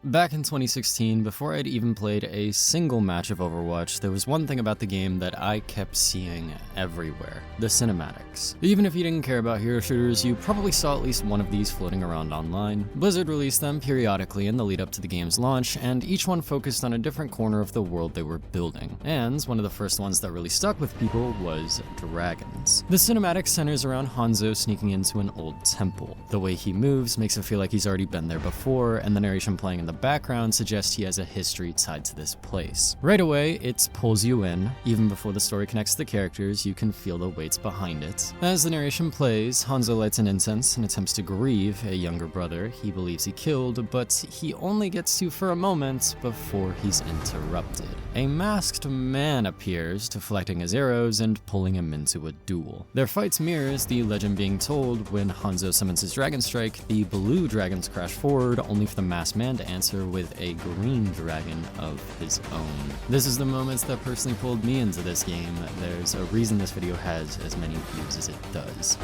Back in 2016, before I'd even played a single match of Overwatch, there was one thing about the game that I kept seeing everywhere: the cinematics. Even if you didn't care about hero shooters, you probably saw at least one of these floating around online. Blizzard released them periodically in the lead up to the game's launch, and each one focused on a different corner of the world they were building. And one of the first ones that really stuck with people was dragons. The cinematic centers around Hanzo sneaking into an old temple. The way he moves makes it feel like he's already been there before, and the narration playing in the background suggests he has a history tied to this place. Right away, it pulls you in. Even before the story connects to the characters, you can feel the weights behind it. As the narration plays, Hanzo lights an incense and attempts to grieve a younger brother he believes he killed, but he only gets to for a moment before he's interrupted. A masked man appears, deflecting his arrows and pulling him into a duel. Their fight mirrors the legend being told when Hanzo summons his Dragon Strike. The blue dragons crash forward, only for the masked man to answer with a green dragon of his own. This is the moments that personally pulled me into this game. There's a reason this video has as many views as it does.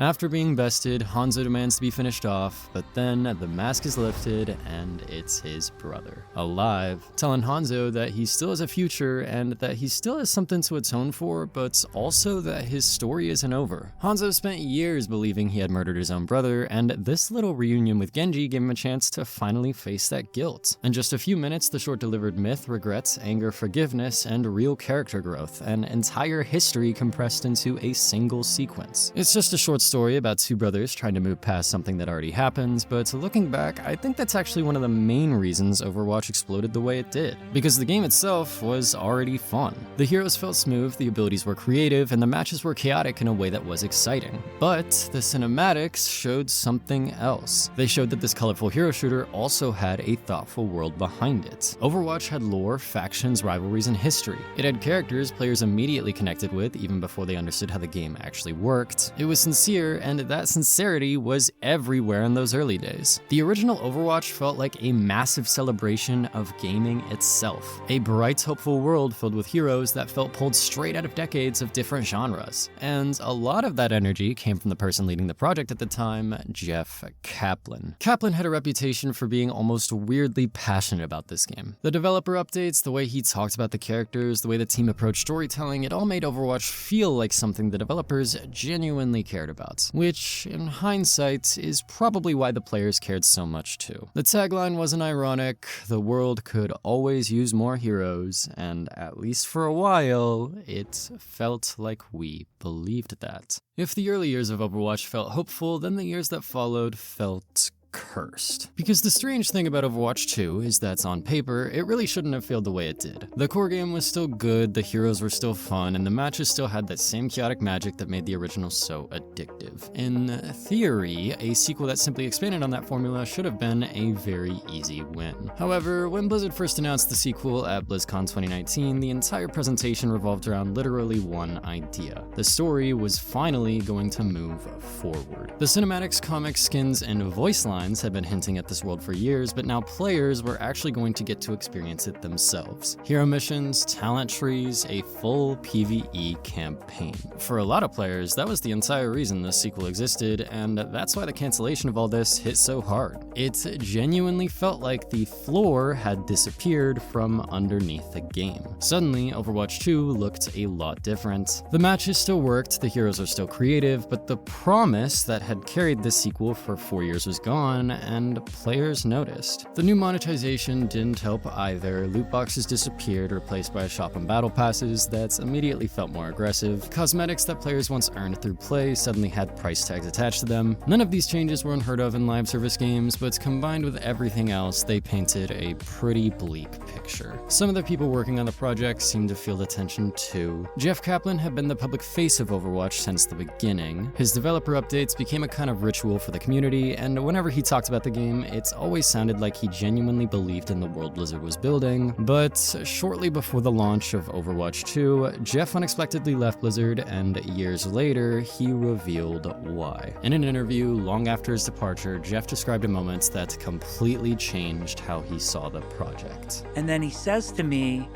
After being bested, Hanzo demands to be finished off, but then the mask is lifted and it's his brother, alive, telling Hanzo that he still has a future and that he still has something to atone for, but also that his story isn't over. Hanzo spent years believing he had murdered his own brother, and this little reunion with Genji gave him a chance to finally face that guilt. In just a few minutes, the short delivered myth, regrets, anger, forgiveness, and real character growth, an entire history compressed into a single sequence. It's just a short story about two brothers trying to move past something that already happened, but looking back, I think that's actually one of the main reasons Overwatch exploded the way it did. Because the game itself was already fun. The heroes felt smooth, the abilities were creative, and the matches were chaotic in a way that was exciting. But the cinematics showed something else. They showed that this colorful hero shooter also had a thoughtful world behind it. Overwatch had lore, factions, rivalries, and history. It had characters players immediately connected with even before they understood how the game actually worked. It was sincere, and that sincerity was everywhere in those early days. The original Overwatch felt like a massive celebration of gaming itself. A bright, hopeful world filled with heroes that felt pulled straight out of decades of different genres. And a lot of that energy came from the person leading the project at the time, Jeff Kaplan. Kaplan had a reputation for being almost weirdly passionate about this game. The developer updates, the way he talked about the characters, the way the team approached storytelling, it all made Overwatch feel like something the developers genuinely cared about. Which, in hindsight, is probably why the players cared so much too. The tagline wasn't ironic: the world could always use more heroes, and at least for a while, it felt like we believed that. If the early years of Overwatch felt hopeful, then the years that followed felt cursed. Because the strange thing about Overwatch 2 is that on paper, it really shouldn't have failed the way it did. The core game was still good, the heroes were still fun, and the matches still had that same chaotic magic that made the original so addictive. In theory, a sequel that simply expanded on that formula should have been a very easy win. However, when Blizzard first announced the sequel at BlizzCon 2019, the entire presentation revolved around literally one idea. The story was finally going to move forward. The cinematics, comics, skins, and voice lines had been hinting at this world for years, but now players were actually going to get to experience it themselves. Hero missions, talent trees, a full PvE campaign. For a lot of players, that was the entire reason this sequel existed, and that's why the cancellation of all this hit so hard. It genuinely felt like the floor had disappeared from underneath the game. Suddenly, Overwatch 2 looked a lot different. The matches still worked, the heroes are still creative, but the promise that had carried this sequel for 4 years was gone, and players noticed. The new monetization didn't help either. Loot boxes disappeared, replaced by a shop and battle passes that immediately felt more aggressive. Cosmetics that players once earned through play suddenly had price tags attached to them. None of these changes were unheard of in live service games, but combined with everything else, they painted a pretty bleak picture. Some of the people working on the project seemed to feel the tension too. Jeff Kaplan had been the public face of Overwatch since the beginning. His developer updates became a kind of ritual for the community, and whenever he talked about the game, it's always sounded like he genuinely believed in the world Blizzard was building. But shortly before the launch of Overwatch 2, Jeff unexpectedly left Blizzard, and years later, he revealed why. In an interview long after his departure, Jeff described a moment that completely changed how he saw the project. And then he says to me,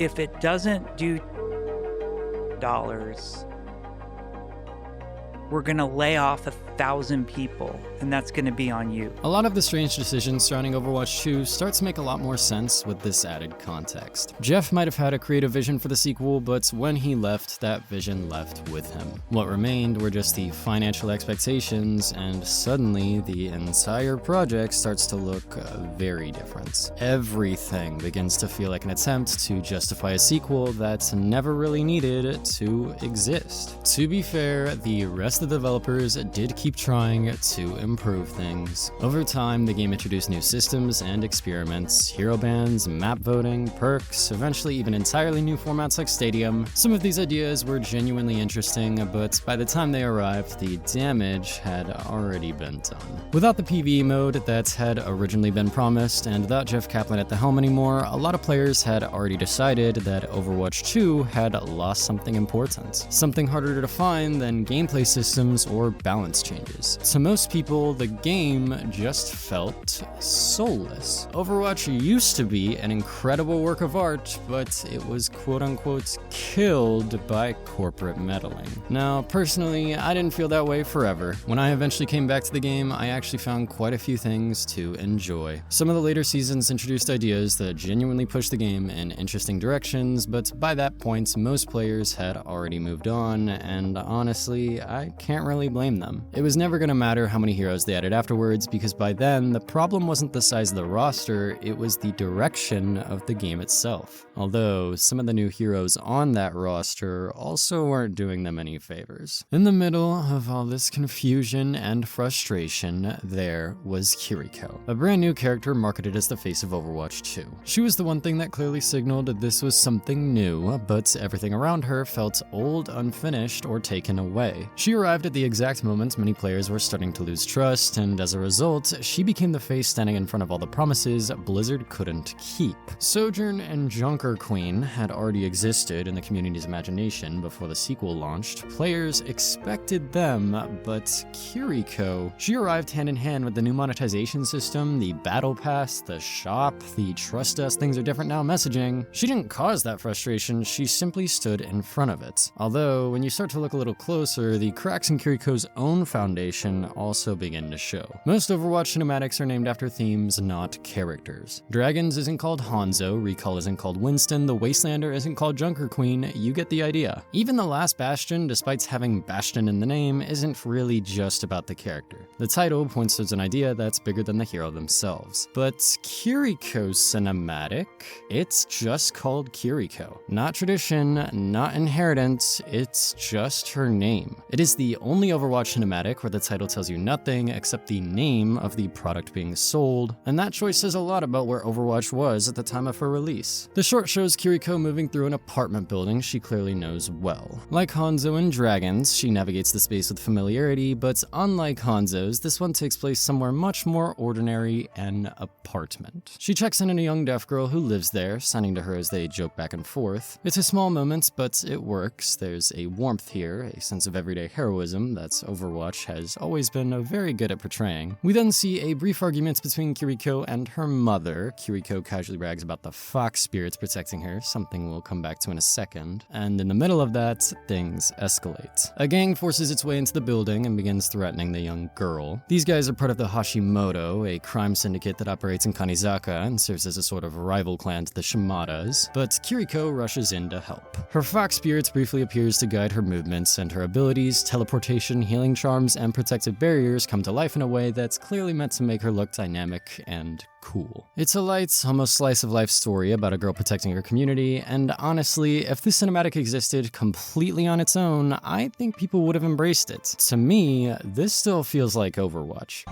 if it doesn't do we're gonna lay off 1,000 people, and that's gonna be on you. A lot of the strange decisions surrounding Overwatch 2 start to make a lot more sense with this added context. Jeff might have had a creative vision for the sequel, but when he left, that vision left with him. What remained were just the financial expectations, and suddenly the entire project starts to look very different. Everything begins to feel like an attempt to justify a sequel that never really needed to exist. To be fair, the rest of the developers did keep trying to improve things. Over time, the game introduced new systems and experiments, hero bans, map voting, perks, eventually even entirely new formats like Stadium. Some of these ideas were genuinely interesting, but by the time they arrived, the damage had already been done. Without the PvE mode that had originally been promised, and without Jeff Kaplan at the helm anymore, a lot of players had already decided that Overwatch 2 had lost something important. Something harder to define than gameplay systems or balance changes. To most people, the game just felt soulless. Overwatch used to be an incredible work of art, but it was quote-unquote killed by corporate meddling. Now, personally, I didn't feel that way forever. When I eventually came back to the game, I actually found quite a few things to enjoy. Some of the later seasons introduced ideas that genuinely pushed the game in interesting directions, but by that point, most players had already moved on, and honestly, I can't really blame them. It was never gonna matter how many heroes they added afterwards, because by then, the problem wasn't the size of the roster, it was the direction of the game itself. Although, some of the new heroes on that roster also weren't doing them any favors. In the middle of all this confusion and frustration, there was Kiriko, a brand new character marketed as the face of Overwatch 2. She was the one thing that clearly signaled that this was something new, but everything around her felt old, unfinished, or taken away. She arrived at the exact moment many players were starting to lose trust, and as a result, she became the face standing in front of all the promises Blizzard couldn't keep. Sojourn and Junker Queen had already existed in the community's imagination before the sequel launched. Players expected them, but Kiriko, she arrived hand in hand with the new monetization system, the battle pass, the shop, the trust us things are different now messaging. She didn't cause that frustration, she simply stood in front of it. Although, when you start to look a little closer, the cracks in Kiriko's own foundation also begin to show. Most Overwatch cinematics are named after themes, not characters. Dragons isn't called Hanzo, Recall isn't called Winston, the Wastelander isn't called Junker Queen, you get the idea. Even the last Bastion, despite having Bastion in the name, isn't really just about the character. The title points towards an idea that's bigger than the hero themselves. But Kiriko's cinematic, it's just called Kiriko. Not tradition, not inheritance, it's just her name. It is the only Overwatch cinematic where the title tells you nothing except the name of the product being sold, and that choice says a lot about where Overwatch was at the time of her release. The short shows Kiriko moving through an apartment building she clearly knows well. Like Hanzo in Dragons, she navigates the space with familiarity, but unlike Hanzo's, this one takes place somewhere much more ordinary, an apartment. She checks in on a young deaf girl who lives there, signing to her as they joke back and forth. It's a small moment, but it works. There's a warmth here, a sense of everyday heroism that Overwatch has always been very good at portraying. We then see a brief argument between Kiriko and her mother. Kiriko casually brags about the fox spirits protecting her, something we'll come back to in a second. And in the middle of that, things escalate. A gang forces its way into the building and begins threatening the young girl. These guys are part of the Hashimoto, a crime syndicate that operates in Kanezaka and serves as a sort of rival clan to the Shimadas, but Kiriko rushes in to help. Her fox spirit briefly appears to guide her movements, and her abilities, teleportation, healing charms, and protective barriers come to life in a way that's clearly meant to make her look dynamic and cool. It's a light, almost slice-of-life story about a girl protecting her community, and honestly, if this cinematic existed completely on its own, I think people would have embraced it. To me, this still feels like Overwatch.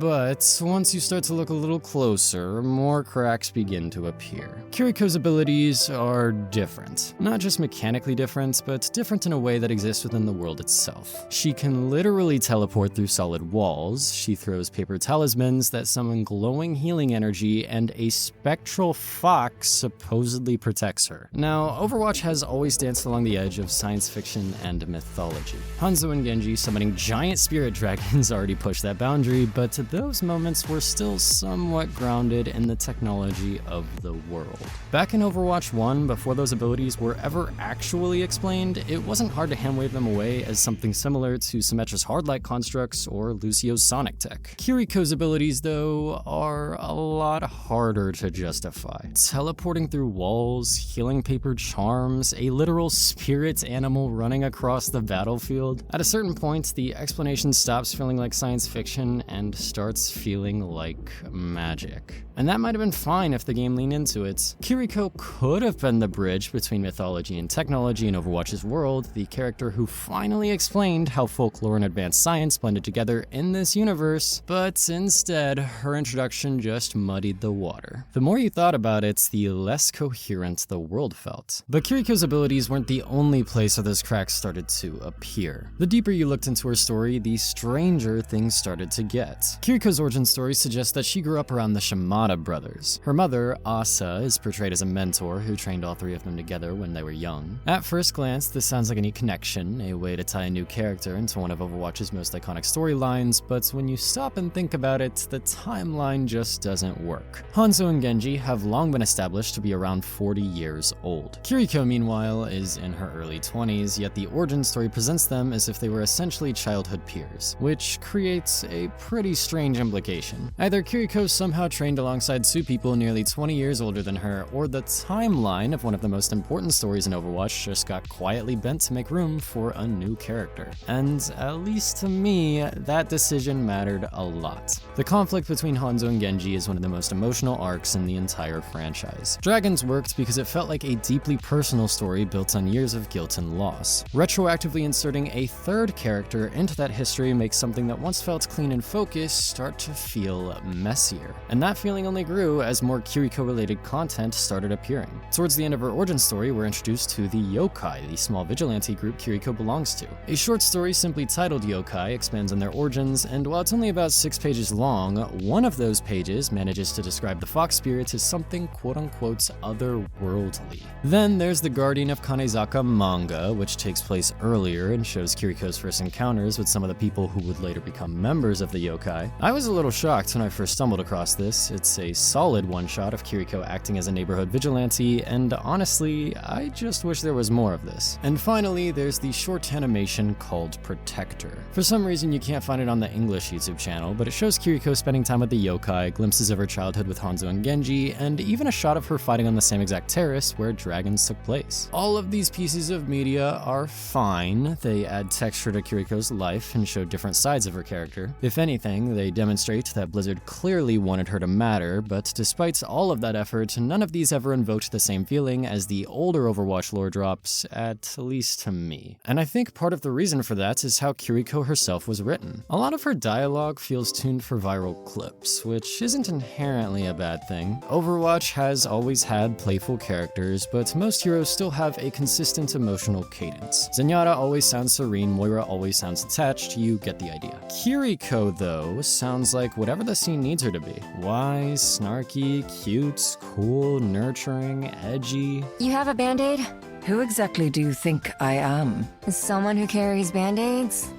But once you start to look a little closer, more cracks begin to appear. Kiriko's abilities are different. Not just mechanically different, but different in a way that exists within the world itself. She can literally teleport through solid walls, she throws paper talismans that summon glowing healing energy, and a spectral fox supposedly protects her. Now, Overwatch has always danced along the edge of science fiction and mythology. Hanzo and Genji summoning giant spirit dragons already pushed that boundary, but those moments were still somewhat grounded in the technology of the world. Back in Overwatch 1, before those abilities were ever actually explained, it wasn't hard to handwave them away as something similar to Symmetra's hard-light constructs or Lucio's sonic tech. Kiriko's abilities, though, are a lot harder to justify. Teleporting through walls, healing paper charms, a literal spirit animal running across the battlefield. At a certain point, the explanation stops feeling like science fiction and starts feeling like magic. And that might have been fine if the game leaned into it. Kiriko could have been the bridge between mythology and technology in Overwatch's world, the character who finally explained how folklore and advanced science blended together in this universe, but instead, her introduction just muddied the water. The more you thought about it, the less coherent the world felt. But Kiriko's abilities weren't the only place where those cracks started to appear. The deeper you looked into her story, the stranger things started to get. Kiriko's origin story suggests that she grew up around the Shimada brothers. Her mother, Asa, is portrayed as a mentor who trained all three of them together when they were young. At first glance, this sounds like a neat connection, a way to tie a new character into one of Overwatch's most iconic storylines, but when you stop and think about it, the timeline just doesn't work. Hanzo and Genji have long been established to be around 40 years old. Kiriko, meanwhile, is in her early 20s, yet the origin story presents them as if they were essentially childhood peers, which creates a pretty strange implication. Either Kiriko somehow trained alongside two people nearly 20 years older than her, or the timeline of one of the most important stories in Overwatch just got quietly bent to make room for a new character. And at least to me, that decision mattered a lot. The conflict between Hanzo and Genji is one of the most emotional arcs in the entire franchise. Dragons worked because it felt like a deeply personal story built on years of guilt and loss. Retroactively inserting a third character into that history makes something that once felt clean and focused start to feel messier. And that feeling only grew as more Kiriko-related content started appearing. Towards the end of her origin story, we're introduced to the Yokai, the small vigilante group Kiriko belongs to. A short story simply titled Yokai expands on their origins, and while it's only about 6 pages long, one of those pages manages to describe the fox spirit as something quote-unquote otherworldly. Then there's the Guardian of Kanezaka manga, which takes place earlier and shows Kiriko's first encounters with some of the people who would later become members of the Yokai. I was a little shocked when I first stumbled across this. It's a solid one-shot of Kiriko acting as a neighborhood vigilante, and honestly, I just wish there was more of this. And finally, there's the short animation called Protector. For some reason, you can't find it on the English YouTube channel, but it shows Kiriko spending time with the Yokai, glimpses of her childhood with Hanzo and Genji, and even a shot of her fighting on the same exact terrace where dragons took place. All of these pieces of media are fine. They add texture to Kiriko's life and show different sides of her character. If anything, they demonstrate that Blizzard clearly wanted her to matter, but despite all of that effort, none of these ever invoked the same feeling as the older Overwatch lore drops, at least to me. And I think part of the reason for that is how Kiriko herself was written. A lot of her dialogue feels tuned for viral clips, which isn't inherently a bad thing. Overwatch has always had playful characters, but most heroes still have a consistent emotional cadence. Zenyatta always sounds serene, Moira always sounds attached, you get the idea. Kiriko, though, sounds like whatever the scene needs her to be. Wise, snarky, cute, cool, nurturing, edgy. You have a band-aid? Who exactly do you think I am? Someone who carries band-aids?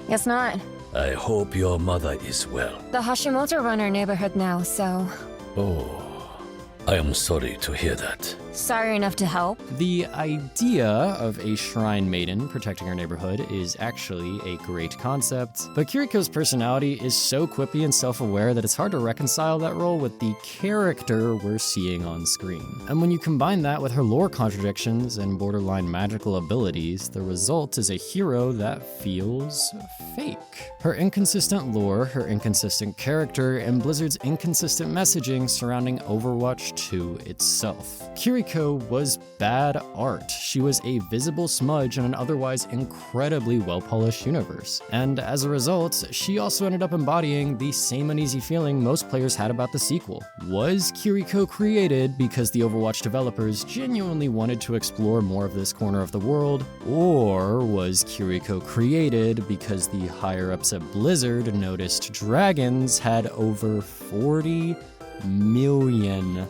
Guess not. I hope your mother is well. The Hashimoto run our neighborhood now, so... Oh, I am sorry to hear that. Sorry enough to help. The idea of a shrine maiden protecting her neighborhood is actually a great concept, but Kiriko's personality is so quippy and self-aware that it's hard to reconcile that role with the character we're seeing on screen. And when you combine that with her lore contradictions and borderline magical abilities, the result is a hero that feels fake. Her inconsistent lore, her inconsistent character, and Blizzard's inconsistent messaging surrounding Overwatch 2 itself. Kiriko Kiriko was bad art. She was a visible smudge in an otherwise incredibly well-polished universe. And as a result, she also ended up embodying the same uneasy feeling most players had about the sequel. Was Kiriko created because the Overwatch developers genuinely wanted to explore more of this corner of the world, or was Kiriko created because the higher-ups at Blizzard noticed dragons had over 40 million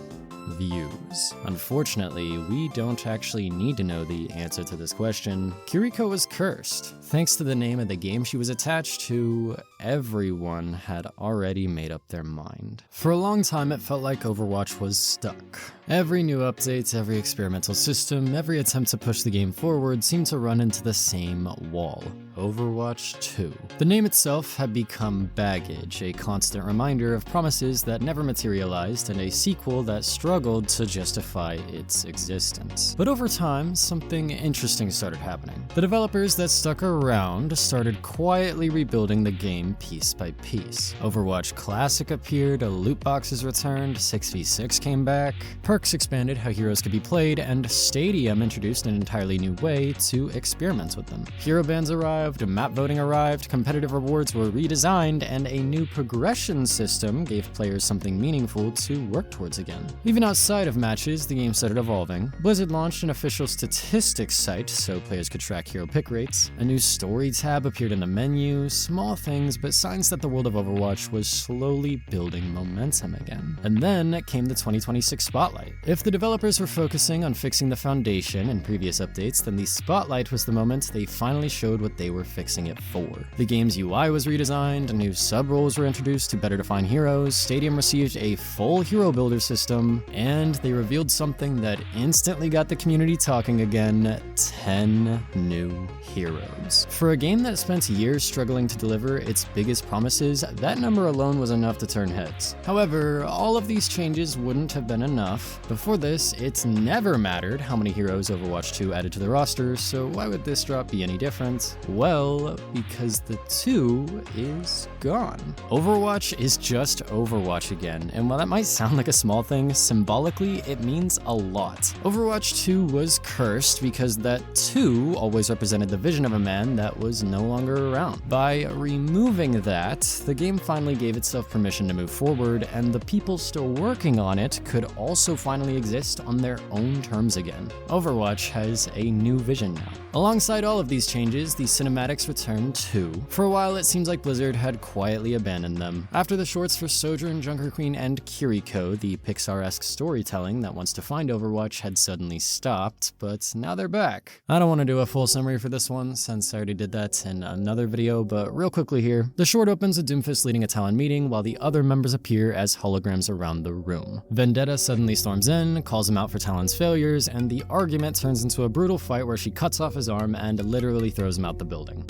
views? Unfortunately, we don't actually need to know the answer to this question. Kiriko was cursed. Thanks to the name of the game she was attached to, everyone had already made up their mind. For a long time, it felt like Overwatch was stuck. Every new update, every experimental system, every attempt to push the game forward seemed to run into the same wall: Overwatch 2. The name itself had become baggage, a constant reminder of promises that never materialized and a sequel that struggled to justify its existence. But over time, something interesting started happening. The developers that stuck around started quietly rebuilding the game piece by piece. Overwatch Classic appeared, loot boxes returned, 6v6 came back, perks expanded how heroes could be played, and Stadium introduced an entirely new way to experiment with them. Hero bans arrived, map voting arrived, competitive rewards were redesigned, and a new progression system gave players something meaningful to work towards again. Even outside of matches, the game started evolving. Blizzard launched an official statistics site so players could track hero pick rates. A new story tab appeared in the menu, small things, but signs that the world of Overwatch was slowly building momentum again. And then came the 2026 Spotlight. If the developers were focusing on fixing the foundation in previous updates, then the Spotlight was the moment they finally showed what they were fixing it for. The game's UI was redesigned, new sub-roles were introduced to better define heroes, Stadium received a full hero builder system, and they revealed something that instantly got the community talking again: 10 new heroes. For a game that spent years struggling to deliver its biggest promises, that number alone was enough to turn heads. However, all of these changes wouldn't have been enough. Before this, it's never mattered how many heroes Overwatch 2 added to the roster, so why would this drop be any different? Well, because the 2 is gone. Overwatch is just Overwatch again, and while that might sound like a small thing, symbolically it means a lot. Overwatch 2 was cursed because that 2 always represented the vision of a man that was no longer around. By removing that, the game finally gave itself permission to move forward, and the people still working on it could also finally exist on their own terms again. Overwatch has a new vision now. Alongside all of these changes, the cinematics returned too. For a while, it seems like Blizzard had quietly abandoned them. After the shorts for Sojourn, Junker Queen, and Kiriko, the Pixar-esque storytelling that once defined Overwatch had suddenly stopped, but now they're back. I don't want to do a full summary for this one, since I already did that in another video, but real quickly here. The short opens with Doomfist leading a Talon meeting, while the other members appear as holograms around the room. Vendetta suddenly storms in, calls him out for Talon's failures, and the argument turns into a brutal fight where she cuts off his arm and literally throws him out the building.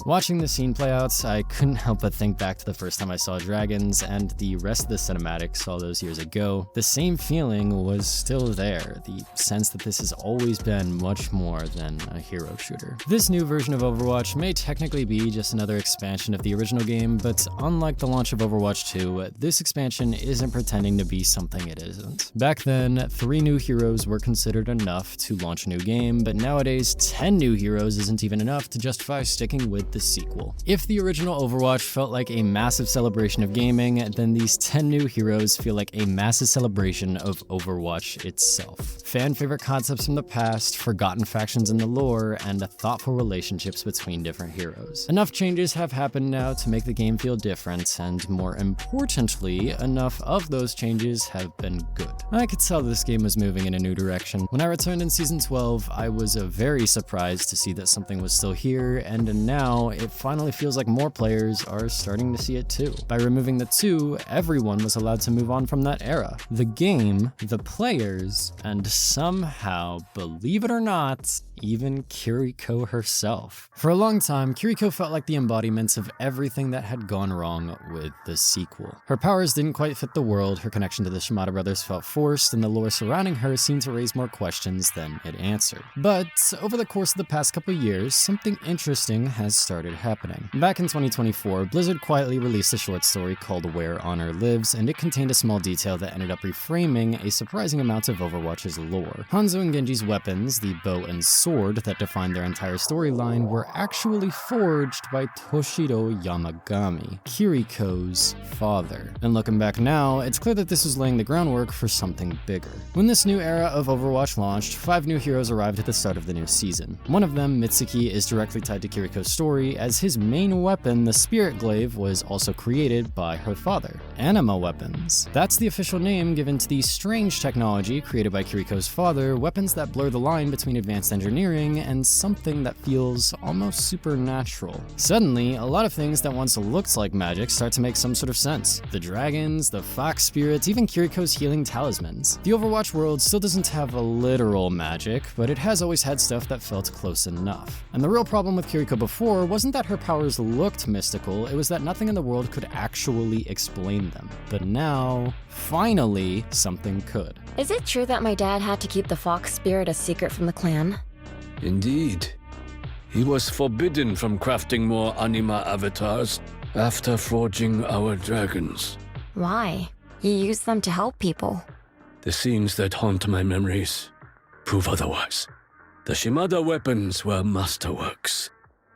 Watching the scene play out, I couldn't help but think back to the first time I saw dragons and the rest of the cinematics all those years ago. The same feeling was still there, the sense that this has always been much more than a hero shooter. This new version of Overwatch may technically be just another expansion of the original game, but unlike the launch of Overwatch 2, this expansion isn't pretending to be something it isn't. Back then, 3 new heroes were considered enough to launch a new game, but nowadays 10 new heroes isn't even enough to justify sticking with the sequel. If the original Overwatch felt like a massive celebration of gaming, then these 10 new heroes feel like a massive celebration of Overwatch itself. Fan favorite concepts from the past, forgotten factions in the lore, and thoughtful relationships between different heroes. Enough changes have happened now to make the game feel different, and more importantly, enough of those changes have been good. I could tell this game was moving in a new direction. When I returned in Season 12, I was very surprised to see that something was still here, and now it finally feels like more players are starting to see it too. By removing the 2, everyone was allowed to move on from that era. The game, the players, and somehow, believe it or not, even Kiriko herself. For a long time, Kiriko felt like the embodiment of everything that had gone wrong with the sequel. Her powers didn't quite fit the world, her connection to the Shimada brothers felt forced, and the lore surrounding her seemed to raise more questions than it answered. But over the course of the past couple years, something interesting has started happening. Back in 2024, Blizzard quietly released a short story called Where Honor Lives, and it contained a small detail that ended up reframing a surprising amount of Overwatch's lore. Hanzo and Genji's weapons, the bow and sword that defined their entire storyline, were actually forged by Toshiro Yamagami, Kiriko's father. And looking back now, it's clear that this was laying the groundwork for something bigger. When this new era of Overwatch launched, 5 new heroes arrived at the start of the new season. One of them, Mitsuki, is directly tied to Kiriko's story, as his main weapon, the Spirit Glaive, was also created by her father. Anima weapons. That's the official name given to the strange technology created by Kiriko's father, weapons that blur the line between advanced engineering and something that feels almost supernatural. Suddenly, a lot of things that once looked like magic start to make some sort of sense. The dragons, the fox spirits, even Kiriko's healing talismans. The Overwatch world still doesn't have a literal magic, but it has always had stuff that felt close enough. And the real problem with Kiriko before wasn't that her powers looked mystical, it was that nothing in the world could actually explain them. But now, finally, something could. Is it true that my dad had to keep the fox spirit a secret from the clan? Indeed. He was forbidden from crafting more anima avatars after forging our dragons. Why? He used them to help people. The scenes that haunt my memories prove otherwise. The Shimada weapons were masterworks,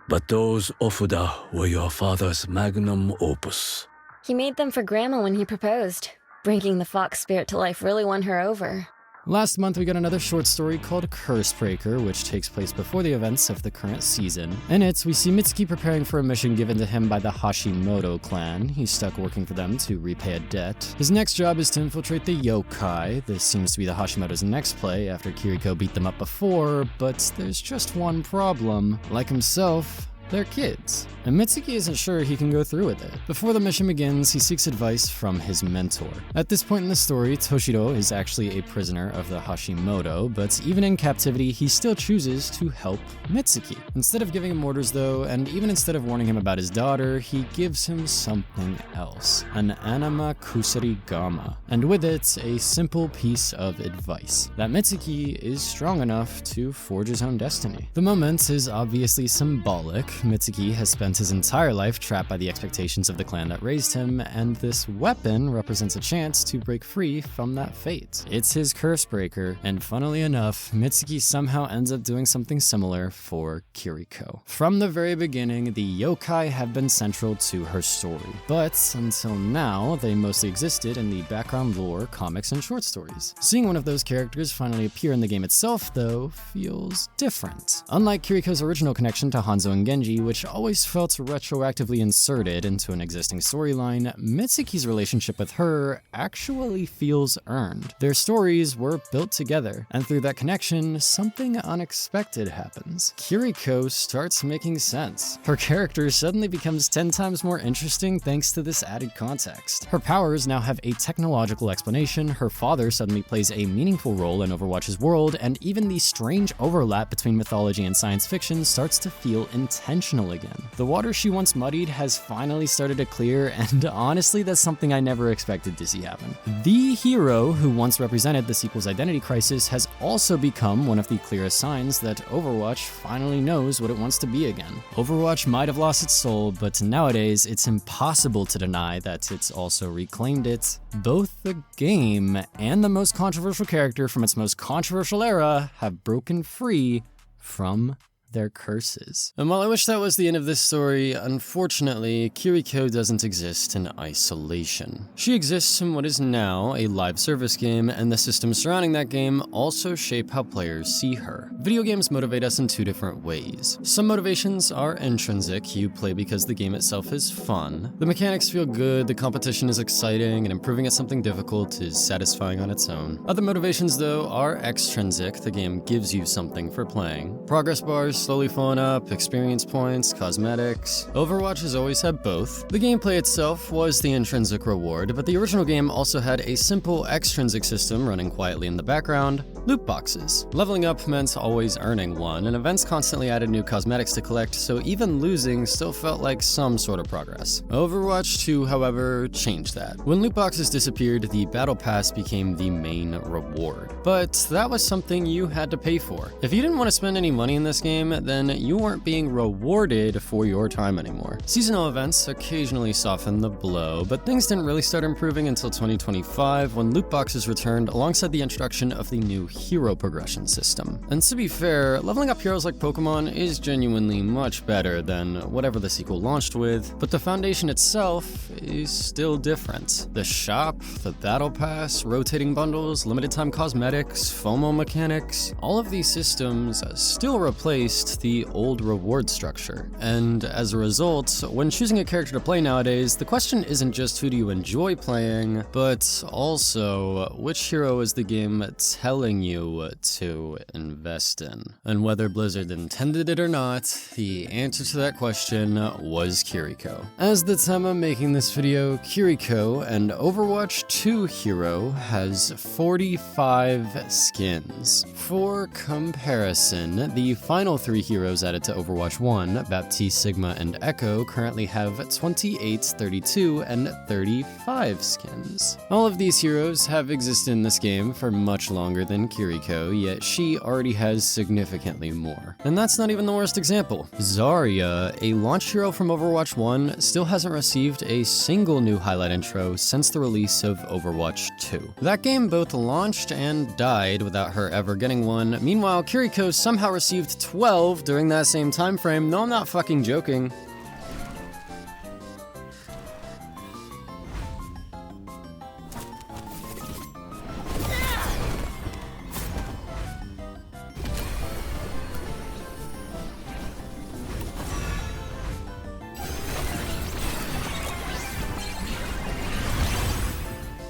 but those Ofuda were your father's magnum opus. He made them for Grandma when he proposed. Bringing the fox spirit to life really won her over. Last month, we got another short story called Cursebreaker, which takes place before the events of the current season. In it, we see Mitsuki preparing for a mission given to him by the Hashimoto clan. He's stuck working for them to repay a debt. His next job is to infiltrate the yokai. This seems to be the Hashimoto's next play after Kiriko beat them up before, but there's just one problem. Like himself, they're kids, and Mitsuki isn't sure he can go through with it. Before the mission begins, he seeks advice from his mentor. At this point in the story, Toshiro is actually a prisoner of the Hashimoto, but even in captivity, he still chooses to help Mitsuki. Instead of giving him orders though, and even instead of warning him about his daughter, he gives him something else, an anima kusarigama, and with it, a simple piece of advice, that Mitsuki is strong enough to forge his own destiny. The moment is obviously symbolic. Mitsuki has spent his entire life trapped by the expectations of the clan that raised him, and this weapon represents a chance to break free from that fate. It's his Cursebreaker, and funnily enough, Mitsuki somehow ends up doing something similar for Kiriko. From the very beginning, the yokai have been central to her story, but until now, they mostly existed in the background lore, comics, and short stories. Seeing one of those characters finally appear in the game itself, though, feels different. Unlike Kiriko's original connection to Hanzo and Genji, which always felt retroactively inserted into an existing storyline, Mitsuki's relationship with her actually feels earned. Their stories were built together, and through that connection, something unexpected happens. Kiriko starts making sense. Her character suddenly becomes 10 times more interesting thanks to this added context. Her powers now have a technological explanation, her father suddenly plays a meaningful role in Overwatch's world, and even the strange overlap between mythology and science fiction starts to feel intentional again. The water she once muddied has finally started to clear, and honestly, that's something I never expected to see happen. The hero who once represented the sequel's identity crisis has also become one of the clearest signs that Overwatch finally knows what it wants to be again. Overwatch might have lost its soul, but nowadays it's impossible to deny that it's also reclaimed it. Both the game and the most controversial character from its most controversial era have broken free from their curses. And while I wish that was the end of this story, unfortunately, Kiriko doesn't exist in isolation. She exists in what is now a live service game, and the systems surrounding that game also shape how players see her. Video games motivate us in 2 different ways. Some motivations are intrinsic, you play because the game itself is fun. The mechanics feel good, the competition is exciting, and improving at something difficult is satisfying on its own. Other motivations, though, are extrinsic, the game gives you something for playing. Progress bars, slowly filling up, experience points, cosmetics. Overwatch has always had both. The gameplay itself was the intrinsic reward, but the original game also had a simple extrinsic system running quietly in the background, loot boxes. Leveling up meant always earning one, and events constantly added new cosmetics to collect, so even losing still felt like some sort of progress. Overwatch 2, however, changed that. When loot boxes disappeared, the battle pass became the main reward. But that was something you had to pay for. If you didn't want to spend any money in this game, then you weren't being rewarded for your time anymore. Seasonal events occasionally softened the blow, but things didn't really start improving until 2025 when loot boxes returned alongside the introduction of the new hero progression system. And to be fair, leveling up heroes like Pokémon is genuinely much better than whatever the sequel launched with, but the foundation itself is still different. The shop, the battle pass, rotating bundles, limited time cosmetics, FOMO mechanics, all of these systems still replaced the old reward structure. And as a result, when choosing a character to play nowadays, the question isn't just who do you enjoy playing, but also which hero is the game telling you to invest in. And whether Blizzard intended it or not, the answer to that question was Kiriko. As the time I'm making this video, Kiriko, an Overwatch 2 hero, has 45 skins. For comparison, the final 3 heroes added to Overwatch 1, Baptiste, Sigma, and Echo, currently have 28, 32, and 35 skins. All of these heroes have existed in this game for much longer than Kiriko, yet she already has significantly more. And that's not even the worst example. Zarya, a launch hero from Overwatch 1, still hasn't received a single new highlight intro since the release of Overwatch 2. That game both launched and died without her ever getting one. Meanwhile, Kiriko somehow received 12 during that same time frame. No, I'm not fucking joking.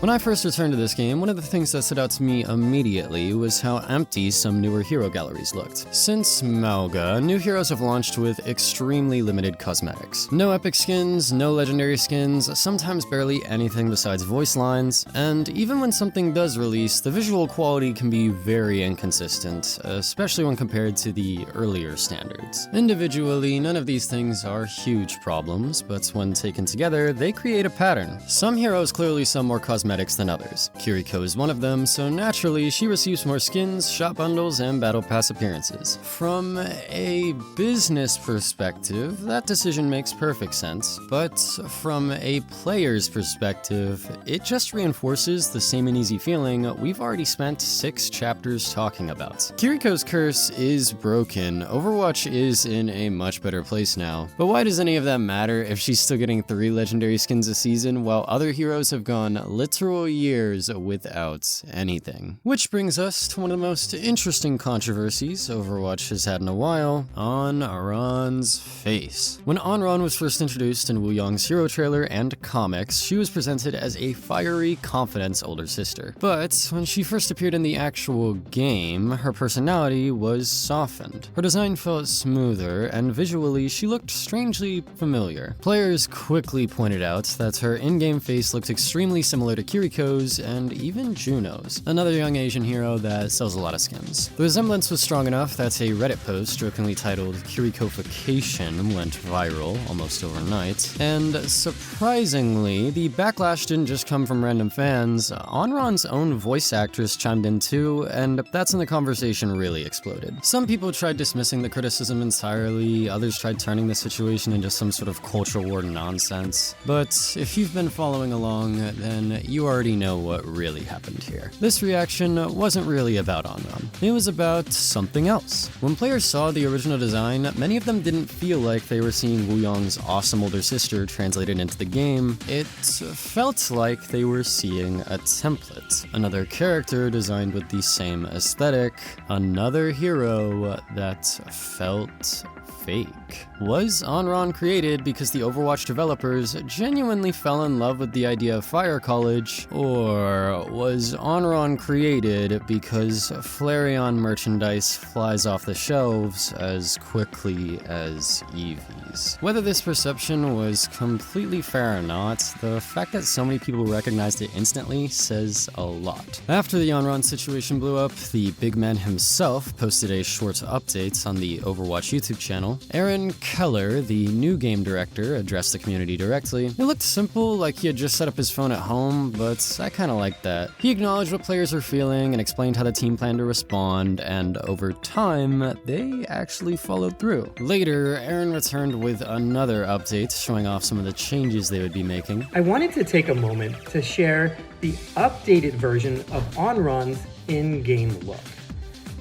When I first returned to this game, one of the things that stood out to me immediately was how empty some newer hero galleries looked. Since Malga, new heroes have launched with extremely limited cosmetics. No epic skins, no legendary skins, sometimes barely anything besides voice lines, and even when something does release, the visual quality can be very inconsistent, especially when compared to the earlier standards. Individually, none of these things are huge problems, but when taken together, they create a pattern. Some heroes clearly sell more cosmetics than others. Kiriko is one of them, so naturally she receives more skins, shop bundles, and battle pass appearances. From a business perspective, that decision makes perfect sense, but from a player's perspective, it just reinforces the same and easy feeling we've already spent 6 chapters talking about. Kiriko's curse is broken. Overwatch is in a much better place now, but why does any of that matter if she's still getting 3 legendary skins a season while other heroes have gone literal years without anything? Which brings us to one of the most interesting controversies Overwatch has had in a while, Onron's face. When Onron was first introduced in Wu Yong's hero trailer and comics, she was presented as a fiery, confident older sister. But when she first appeared in the actual game, her personality was softened. Her design felt smoother, and visually she looked strangely familiar. Players quickly pointed out that her in-game face looked extremely similar to Kiriko's and even Juno's, another young Asian hero that sells a lot of skins. The resemblance was strong enough that a Reddit post jokingly titled Kirikofication went viral almost overnight, and surprisingly, the backlash didn't just come from random fans. Onron's own voice actress chimed in too, and that's when the conversation really exploded. Some people tried dismissing the criticism entirely, others tried turning the situation into some sort of culture war nonsense. But if you've been following along, then you already know what really happened here. This reaction wasn't really about Onron. It was about something else. When players saw the original design, many of them didn't feel like they were seeing Wu Yong's awesome older sister translated into the game. It felt like they were seeing a template. Another character designed with the same aesthetic. Another hero that felt fake. Was Onron created because the Overwatch developers genuinely fell in love with the idea of Fire College, garbage? Or was Onron created because Flareon merchandise flies off the shelves as quickly as Eevee's? Whether this perception was completely fair or not, the fact that so many people recognized it instantly says a lot. After the Onron situation blew up, the big man himself posted a short update on the Overwatch YouTube channel. Aaron Keller, the new game director, addressed the community directly. It looked simple, like he had just set up his phone at home, but I kinda liked that. He acknowledged what players were feeling and explained how the team planned to respond, and over time, they actually followed through. Later, Aaron returned with another update showing off some of the changes they would be making. I wanted to take a moment to share the updated version of Onron's in-game look.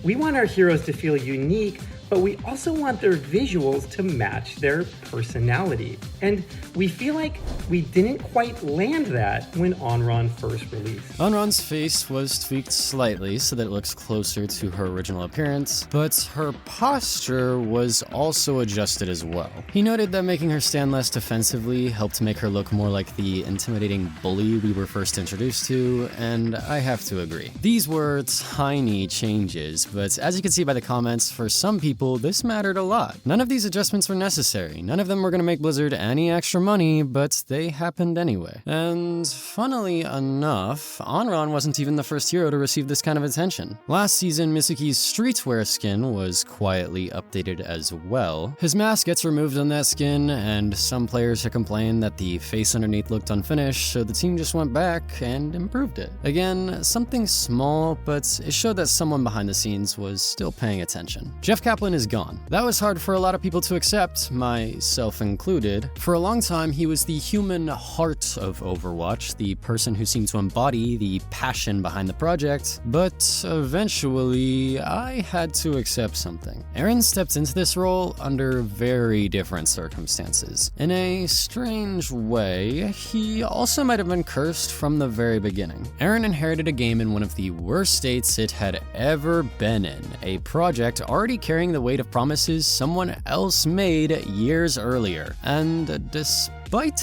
We want our heroes to feel unique, but we also want their visuals to match their personality. And we feel like we didn't quite land that when Onron first released. Onron's face was tweaked slightly so that it looks closer to her original appearance, but her posture was also adjusted as well. He noted that making her stand less defensively helped make her look more like the intimidating bully we were first introduced to, and I have to agree. These were tiny changes, but as you can see by the comments, for some people, this mattered a lot. None of these adjustments were necessary. None of them were going to make Blizzard any extra money, but they happened anyway. And funnily enough, Onron wasn't even the first hero to receive this kind of attention. Last season, Mizuki's streetwear skin was quietly updated as well. His mask gets removed on that skin, and some players have complained that the face underneath looked unfinished, so the team just went back and improved it. Again, something small, but it showed that someone behind the scenes was still paying attention. Jeff Kaplan is gone. That was hard for a lot of people to accept, myself included. For a long time, he was the human heart of Overwatch, the person who seemed to embody the passion behind the project, but eventually, I had to accept something. Aaron stepped into this role under very different circumstances. In a strange way, he also might have been cursed from the very beginning. Aaron inherited a game in one of the worst states it had ever been in, a project already carrying the weight of promises someone else made years earlier, and despite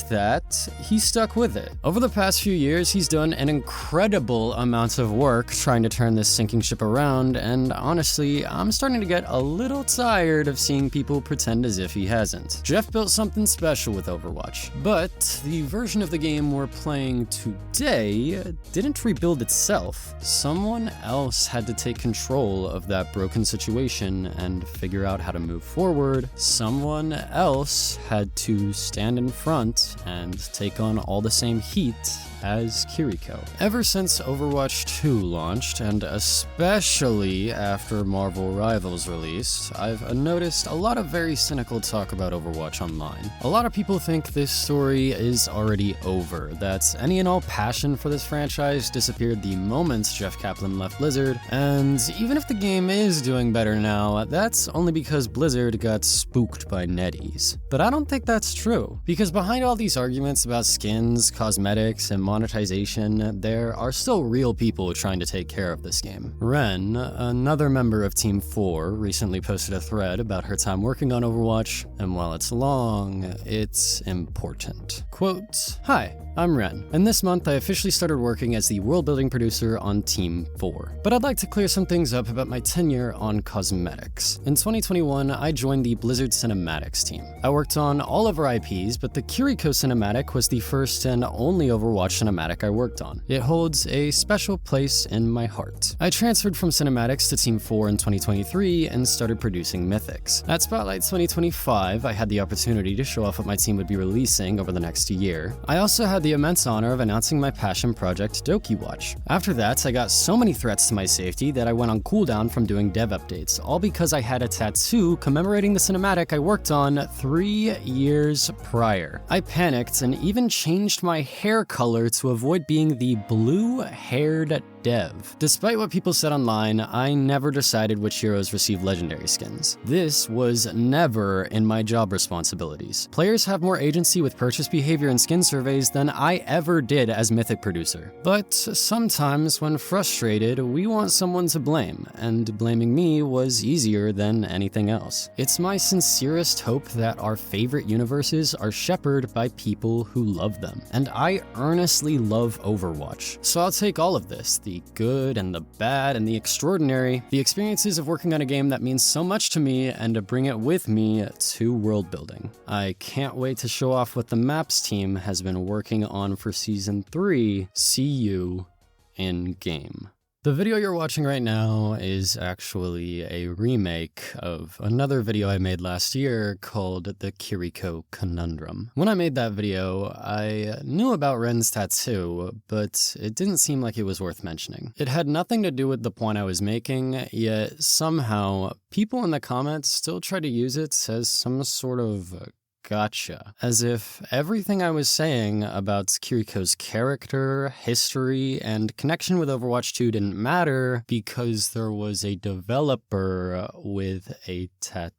that, he stuck with it. Over the past few years, he's done an incredible amount of work trying to turn this sinking ship around, and honestly, I'm starting to get a little tired of seeing people pretend as if he hasn't. Jeff built something special with Overwatch, but the version of the game we're playing today didn't rebuild itself. Someone else had to take control of that broken situation and figure out how to move forward. Someone else had to stand in front and take on all the same heat as Kiriko. Ever since Overwatch 2 launched, and especially after Marvel Rivals released, I've noticed a lot of very cynical talk about Overwatch online. A lot of people think this story is already over, that any and all passion for this franchise disappeared the moment Jeff Kaplan left Blizzard, and even if the game is doing better now, that's only because Blizzard got spooked by NetEase. But I don't think that's true, because behind all these arguments about skins, cosmetics, and monetization, there are still real people trying to take care of this game. Ren, another member of Team 4, recently posted a thread about her time working on Overwatch, and while it's long, it's important. Quote, "Hi, I'm Ren, and this month I officially started working as the world-building producer on Team 4. But I'd like to clear some things up about my tenure on cosmetics. In 2021, I joined the Blizzard Cinematics team. I worked on all of our IPs, but the Kiriko cinematic was the first and only Overwatch cinematic I worked on. It holds a special place in my heart. I transferred from Cinematics to Team 4 in 2023 and started producing Mythics. At Spotlight 2025, I had the opportunity to show off what my team would be releasing over the next year. I also had the immense honor of announcing my passion project, Doki Watch. After that, I got so many threats to my safety that I went on cooldown from doing dev updates, all because I had a tattoo commemorating the cinematic I worked on 3 years prior. I panicked and even changed my hair color to avoid being the blue-haired dev. Despite what people said online, I never decided which heroes received legendary skins. This was never in my job responsibilities. Players have more agency with purchase behavior and skin surveys than than I ever did as Mythic producer. But sometimes when frustrated, we want someone to blame, and blaming me was easier than anything else. It's my sincerest hope that our favorite universes are shepherded by people who love them, and I earnestly love Overwatch. So I'll take all of this, the good and the bad and the extraordinary, the experiences of working on a game that means so much to me, and to bring it with me to world building. I can't wait to show off what the Maps team has been working on for Season 3. See you in game. The video you're watching right now is actually a remake of another video I made last year called the Kiriko Conundrum. When I made that video, I knew about Ren's tattoo, but it didn't seem like it was worth mentioning. It had nothing to do with the point I was making, yet somehow people in the comments still try to use it as some sort of gotcha. As if everything I was saying about Kiriko's character, history, and connection with Overwatch 2 didn't matter because there was a developer with a tattoo.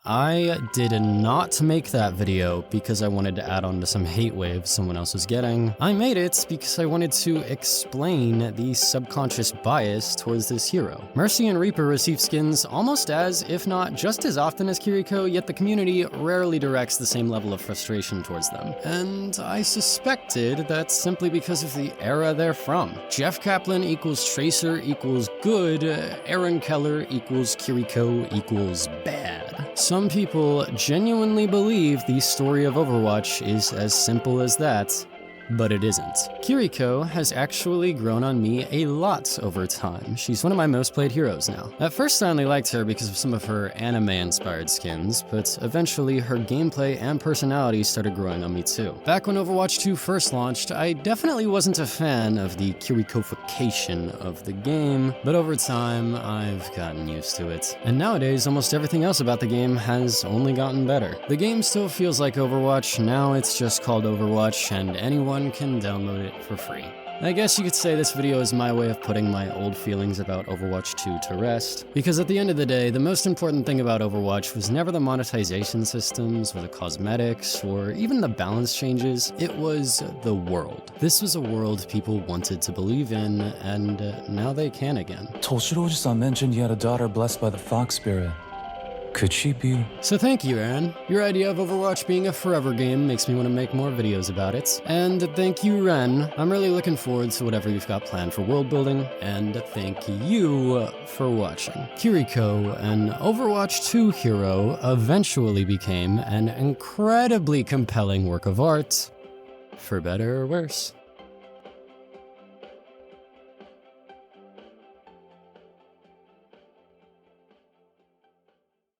I did not make that video because I wanted to add on to some hate wave someone else was getting. I made it because I wanted to explain the subconscious bias towards this hero. Mercy and Reaper receive skins almost as, if not just as often as Kiriko, yet the community rarely directs the same level of frustration towards them. And I suspected that's simply because of the era they're from. Jeff Kaplan equals Tracer equals good, Aaron Keller equals Kiriko equals bad. Some people genuinely believe the story of Overwatch is as simple as that, but it isn't. Kiriko has actually grown on me a lot over time. She's one of my most played heroes now. At first I only liked her because of some of her anime-inspired skins, but eventually her gameplay and personality started growing on me too. Back when Overwatch 2 first launched, I definitely wasn't a fan of the Kirikofication of the game, but over time I've gotten used to it. And nowadays almost everything else about the game has only gotten better. The game still feels like Overwatch, now it's just called Overwatch, and anyone can download it for free. I guess you could say this video is my way of putting my old feelings about Overwatch 2 to rest, because at the end of the day, the most important thing about Overwatch was never the monetization systems, or the cosmetics, or even the balance changes. It was the world. This was a world people wanted to believe in, and now they can again. Toshiro-san mentioned you had a daughter blessed by the fox spirit. Could she be? So thank you, Aaron. Your idea of Overwatch being a forever game makes me want to make more videos about it. And thank you, Ren. I'm really looking forward to whatever you've got planned for world building. And thank you for watching. Kiriko, an Overwatch 2 hero, eventually became an incredibly compelling work of art, for better or worse.